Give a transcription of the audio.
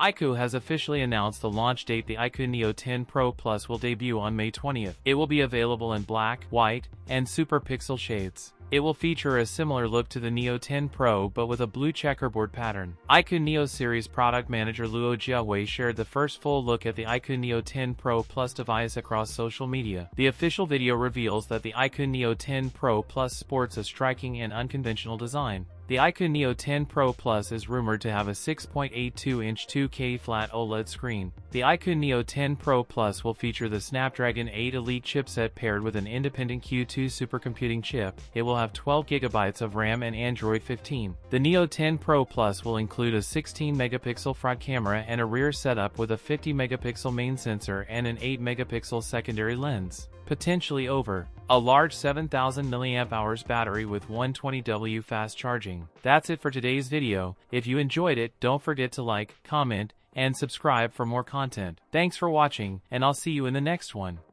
iQOO has officially announced the launch date. The iQOO Neo 10 Pro Plus will debut on May 20th. It will be available in black, white, and super pixel shades. It will feature a similar look to the Neo 10 Pro but with a blue checkerboard pattern. iQOO Neo Series product manager Luo Jiawei shared the first full look at the iQOO Neo 10 Pro Plus device across social media. The official video reveals that the iQOO Neo 10 Pro Plus sports a striking and unconventional design. The iQOO Neo 10 Pro Plus is rumored to have a 6.82-inch 2K flat OLED screen. The iQOO Neo 10 Pro Plus will feature the Snapdragon 8 Elite chipset paired with an independent Q2 supercomputing chip. It will have 12 GB of RAM and Android 15. The Neo 10 Pro Plus will include a 16-megapixel front camera and a rear setup with a 50-megapixel main sensor and an 8-megapixel secondary lens, potentially over a large 7,000 mAh battery with 120W fast charging. That's it for today's video. If you enjoyed it, don't forget to like, comment, and subscribe for more content. Thanks for watching, and I'll see you in the next one.